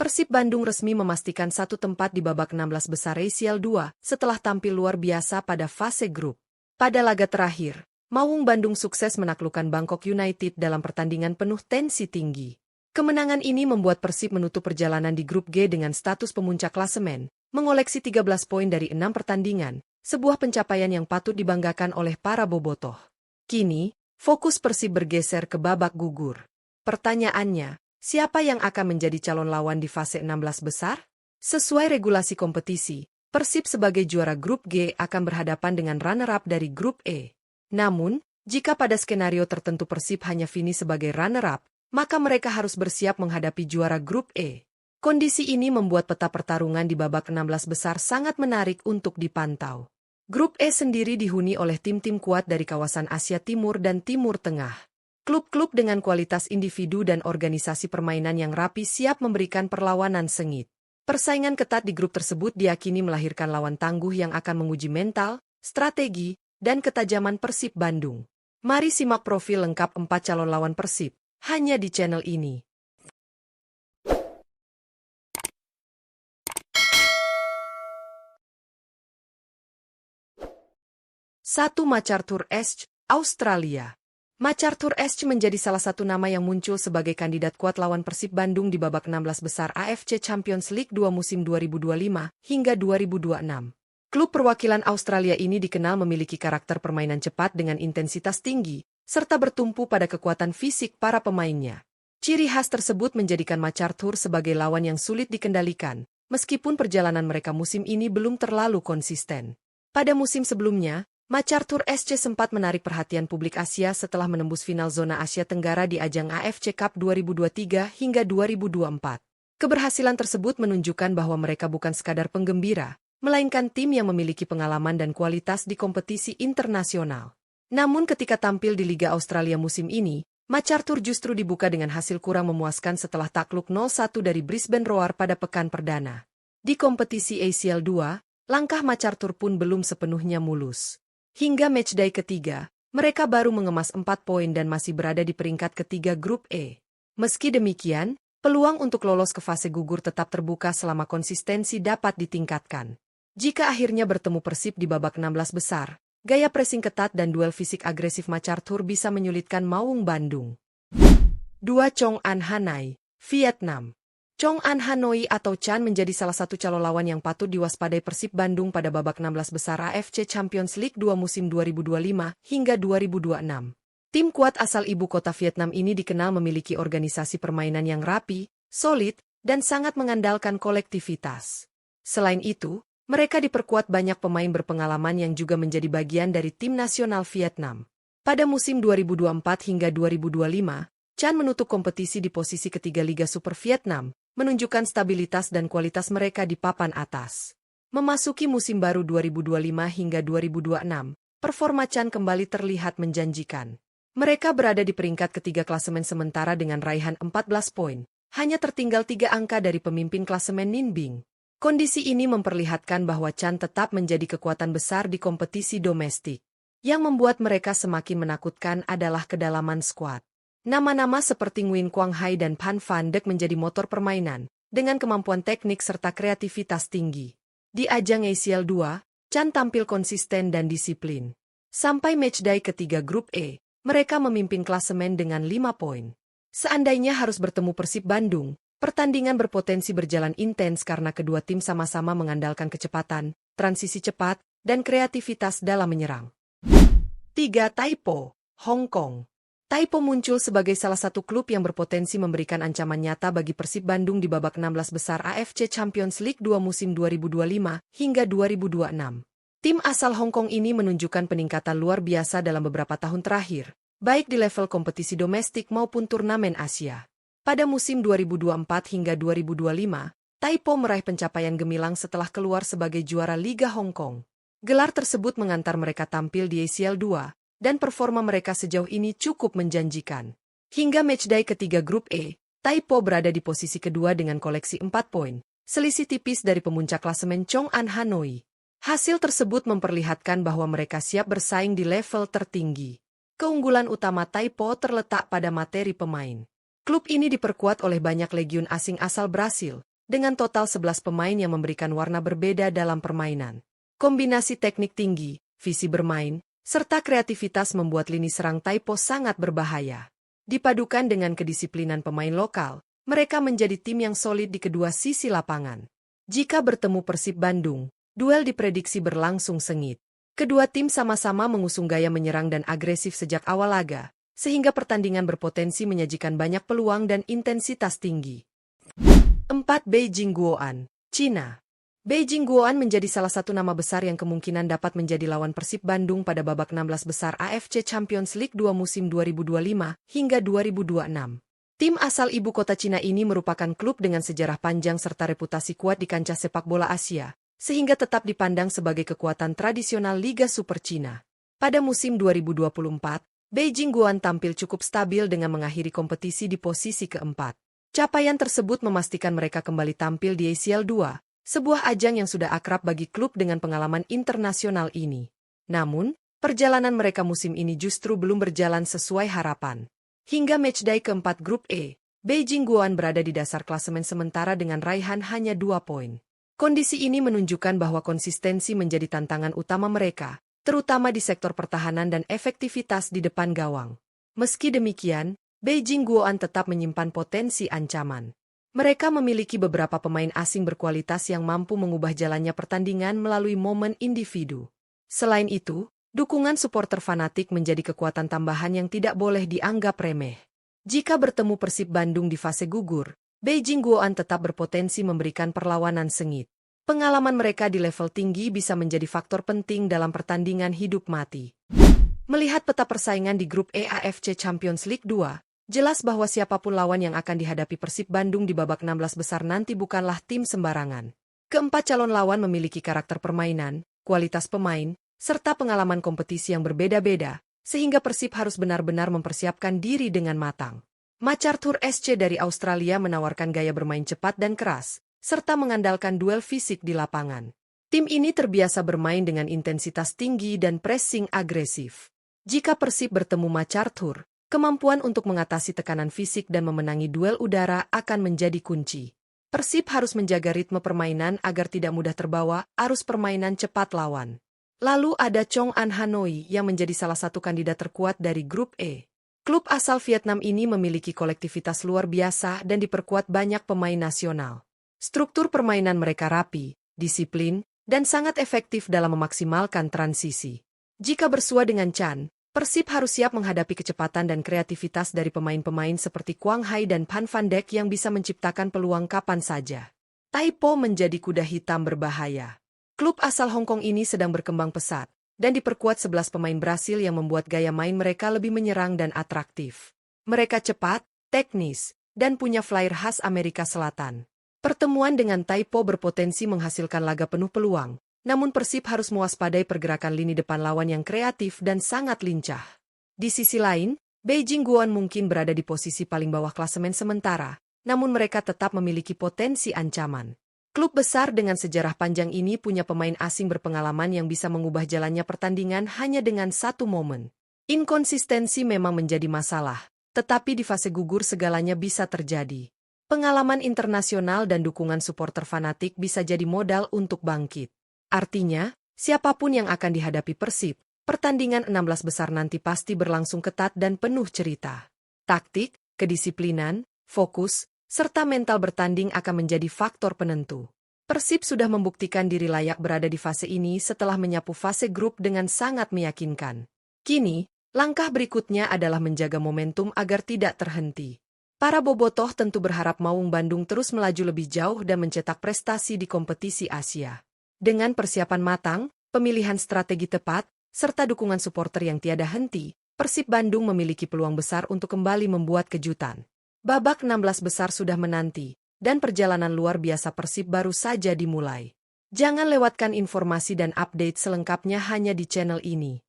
Persib Bandung resmi memastikan satu tempat di babak 16 besar ACL 2 setelah tampil luar biasa pada fase grup. Pada laga terakhir, Maung Bandung sukses menaklukkan Bangkok United dalam pertandingan penuh tensi tinggi. Kemenangan ini membuat Persib menutup perjalanan di grup G dengan status pemuncak klasemen, mengoleksi 13 poin dari 6 pertandingan, sebuah pencapaian yang patut dibanggakan oleh para bobotoh. Kini, fokus Persib bergeser ke babak gugur. Pertanyaannya, siapa yang akan menjadi calon lawan di fase 16 besar? Sesuai regulasi kompetisi, Persib sebagai juara grup G akan berhadapan dengan runner-up dari grup E. Namun, jika pada skenario tertentu Persib hanya finish sebagai runner-up, maka mereka harus bersiap menghadapi juara grup E. Kondisi ini membuat peta pertarungan di babak 16 besar sangat menarik untuk dipantau. Grup E sendiri dihuni oleh tim-tim kuat dari kawasan Asia Timur dan Timur Tengah. Klub-klub dengan kualitas individu dan organisasi permainan yang rapi siap memberikan perlawanan sengit. Persaingan ketat di grup tersebut diyakini melahirkan lawan tangguh yang akan menguji mental, strategi, dan ketajaman Persib Bandung. Mari simak profil lengkap 4 calon lawan Persib, hanya di channel ini. 1. MacArthur Ashe, Australia. MacArthur Ashe menjadi salah satu nama yang muncul sebagai kandidat kuat lawan Persib Bandung di babak 16 besar AFC Champions League 2 musim 2025 hingga 2026. Klub perwakilan Australia ini dikenal memiliki karakter permainan cepat dengan intensitas tinggi, serta bertumpu pada kekuatan fisik para pemainnya. Ciri khas tersebut menjadikan MacArthur sebagai lawan yang sulit dikendalikan, meskipun perjalanan mereka musim ini belum terlalu konsisten. Pada musim sebelumnya, MacArthur Ashe sempat menarik perhatian publik Asia setelah menembus final zona Asia Tenggara di ajang AFC Cup 2023 hingga 2024. Keberhasilan tersebut menunjukkan bahwa mereka bukan sekadar penggembira, melainkan tim yang memiliki pengalaman dan kualitas di kompetisi internasional. Namun ketika tampil di Liga Australia musim ini, MacArthur justru dibuka dengan hasil kurang memuaskan setelah takluk 0-1 dari Brisbane Roar pada pekan perdana. Di kompetisi ACL 2, langkah MacArthur pun belum sepenuhnya mulus. Hingga matchday ketiga, mereka baru mengemas 4 poin dan masih berada di peringkat ketiga grup E. Meski demikian, peluang untuk lolos ke fase gugur tetap terbuka selama konsistensi dapat ditingkatkan. Jika akhirnya bertemu Persib di babak 16 besar, gaya pressing ketat dan duel fisik agresif MacArthur bisa menyulitkan Maung Bandung. 2. Chong An Hanoi, Vietnam. Chong An Hanoi atau Chan menjadi salah satu calon lawan yang patut diwaspadai Persib Bandung pada babak 16 besar AFC Champions League 2 musim 2025 hingga 2026. Tim kuat asal ibu kota Vietnam ini dikenal memiliki organisasi permainan yang rapi, solid, dan sangat mengandalkan kolektivitas. Selain itu, mereka diperkuat banyak pemain berpengalaman yang juga menjadi bagian dari tim nasional Vietnam. Pada musim 2024 hingga 2025, Chan menutup kompetisi di posisi ketiga Liga Super Vietnam, menunjukkan stabilitas dan kualitas mereka di papan atas. Memasuki musim baru 2025 hingga 2026, performa Chan kembali terlihat menjanjikan. Mereka berada di peringkat ketiga klasemen sementara dengan raihan 14 poin, hanya tertinggal 3 angka dari pemimpin klasemen Ninh Binh. Kondisi ini memperlihatkan bahwa Chan tetap menjadi kekuatan besar di kompetisi domestik. Yang membuat mereka semakin menakutkan adalah kedalaman skuad. Nama-nama seperti Nguyen Quang Hai dan Phan Van Dijk menjadi motor permainan, dengan kemampuan teknik serta kreativitas tinggi. Di ajang ACL 2, Chan tampil konsisten dan disiplin. Sampai matchday ketiga grup E, mereka memimpin klasemen dengan 5 poin. Seandainya harus bertemu Persib Bandung, pertandingan berpotensi berjalan intens karena kedua tim sama-sama mengandalkan kecepatan, transisi cepat, dan kreativitas dalam menyerang. 3. Taipo, Hong Kong. Taipo muncul sebagai salah satu klub yang berpotensi memberikan ancaman nyata bagi Persib Bandung di babak 16 besar AFC Champions League 2 musim 2025 hingga 2026. Tim asal Hong Kong ini menunjukkan peningkatan luar biasa dalam beberapa tahun terakhir, baik di level kompetisi domestik maupun turnamen Asia. Pada musim 2024 hingga 2025, Taipo meraih pencapaian gemilang setelah keluar sebagai juara Liga Hong Kong. Gelar tersebut mengantar mereka tampil di ACL 2, dan performa mereka sejauh ini cukup menjanjikan. Hingga matchday ketiga grup E, Taipo berada di posisi kedua dengan koleksi 4 poin, selisih tipis dari pemuncak klasemen Chong An Hanoi. Hasil tersebut memperlihatkan bahwa mereka siap bersaing di level tertinggi. Keunggulan utama Taipo terletak pada materi pemain. Klub ini diperkuat oleh banyak legiun asing asal Brasil, dengan total 11 pemain yang memberikan warna berbeda dalam permainan. Kombinasi teknik tinggi, visi bermain, serta kreativitas membuat lini serang Taipo sangat berbahaya. Dipadukan dengan kedisiplinan pemain lokal, mereka menjadi tim yang solid di kedua sisi lapangan. Jika bertemu Persib Bandung, duel diprediksi berlangsung sengit. Kedua tim sama-sama mengusung gaya menyerang dan agresif sejak awal laga, sehingga pertandingan berpotensi menyajikan banyak peluang dan intensitas tinggi. 4. Beijing Guoan, Cina. Beijing Guoan menjadi salah satu nama besar yang kemungkinan dapat menjadi lawan Persib Bandung pada babak 16 besar AFC Champions League 2 musim 2025 hingga 2026. Tim asal ibu kota Cina ini merupakan klub dengan sejarah panjang serta reputasi kuat di kancah sepak bola Asia, sehingga tetap dipandang sebagai kekuatan tradisional Liga Super Cina. Pada musim 2024, Beijing Guoan tampil cukup stabil dengan mengakhiri kompetisi di posisi keempat. Capaian tersebut memastikan mereka kembali tampil di ACL 2, sebuah ajang yang sudah akrab bagi klub dengan pengalaman internasional ini. Namun, perjalanan mereka musim ini justru belum berjalan sesuai harapan. Hingga matchday keempat grup E, Beijing Guoan berada di dasar klasemen sementara dengan raihan hanya 2 poin. Kondisi ini menunjukkan bahwa konsistensi menjadi tantangan utama mereka, terutama di sektor pertahanan dan efektivitas di depan gawang. Meski demikian, Beijing Guoan tetap menyimpan potensi ancaman. Mereka memiliki beberapa pemain asing berkualitas yang mampu mengubah jalannya pertandingan melalui momen individu. Selain itu, dukungan supporter fanatik menjadi kekuatan tambahan yang tidak boleh dianggap remeh. Jika bertemu Persib Bandung di fase gugur, Beijing Guoan tetap berpotensi memberikan perlawanan sengit. Pengalaman mereka di level tinggi bisa menjadi faktor penting dalam pertandingan hidup mati. Melihat peta persaingan di grup E AFC Champions League 2, jelas bahwa siapapun lawan yang akan dihadapi Persib Bandung di babak 16 besar nanti bukanlah tim sembarangan. Keempat calon lawan memiliki karakter permainan, kualitas pemain, serta pengalaman kompetisi yang berbeda-beda, sehingga Persib harus benar-benar mempersiapkan diri dengan matang. MacArthur SC dari Australia menawarkan gaya bermain cepat dan keras, serta mengandalkan duel fisik di lapangan. Tim ini terbiasa bermain dengan intensitas tinggi dan pressing agresif. Jika Persib bertemu MacArthur, kemampuan untuk mengatasi tekanan fisik dan memenangi duel udara akan menjadi kunci. Persib harus menjaga ritme permainan agar tidak mudah terbawa arus permainan cepat lawan. Lalu ada Chong An Hanoi yang menjadi salah satu kandidat terkuat dari grup E. Klub asal Vietnam ini memiliki kolektivitas luar biasa dan diperkuat banyak pemain nasional. Struktur permainan mereka rapi, disiplin, dan sangat efektif dalam memaksimalkan transisi. Jika bersua dengan Chan, Persib harus siap menghadapi kecepatan dan kreativitas dari pemain-pemain seperti Quang Hai dan Pan Van Dijk yang bisa menciptakan peluang kapan saja. Taipo menjadi kuda hitam berbahaya. Klub asal Hong Kong ini sedang berkembang pesat, dan diperkuat 11 pemain Brasil yang membuat gaya main mereka lebih menyerang dan atraktif. Mereka cepat, teknis, dan punya flair khas Amerika Selatan. Pertemuan dengan Taipo berpotensi menghasilkan laga penuh peluang, namun Persib harus mewaspadai pergerakan lini depan lawan yang kreatif dan sangat lincah. Di sisi lain, Beijing Guoan mungkin berada di posisi paling bawah klasemen sementara, namun mereka tetap memiliki potensi ancaman. Klub besar dengan sejarah panjang ini punya pemain asing berpengalaman yang bisa mengubah jalannya pertandingan hanya dengan satu momen. Inkonsistensi memang menjadi masalah, tetapi di fase gugur segalanya bisa terjadi. Pengalaman internasional dan dukungan supporter fanatik bisa jadi modal untuk bangkit. Artinya, siapapun yang akan dihadapi Persib, pertandingan 16 besar nanti pasti berlangsung ketat dan penuh cerita. Taktik, kedisiplinan, fokus, serta mental bertanding akan menjadi faktor penentu. Persib sudah membuktikan diri layak berada di fase ini setelah menyapu fase grup dengan sangat meyakinkan. Kini, langkah berikutnya adalah menjaga momentum agar tidak terhenti. Para bobotoh tentu berharap Maung Bandung terus melaju lebih jauh dan mencetak prestasi di kompetisi Asia. Dengan persiapan matang, pemilihan strategi tepat, serta dukungan supporter yang tiada henti, Persib Bandung memiliki peluang besar untuk kembali membuat kejutan. Babak 16 besar sudah menanti, dan perjalanan luar biasa Persib baru saja dimulai. Jangan lewatkan informasi dan update selengkapnya hanya di channel ini.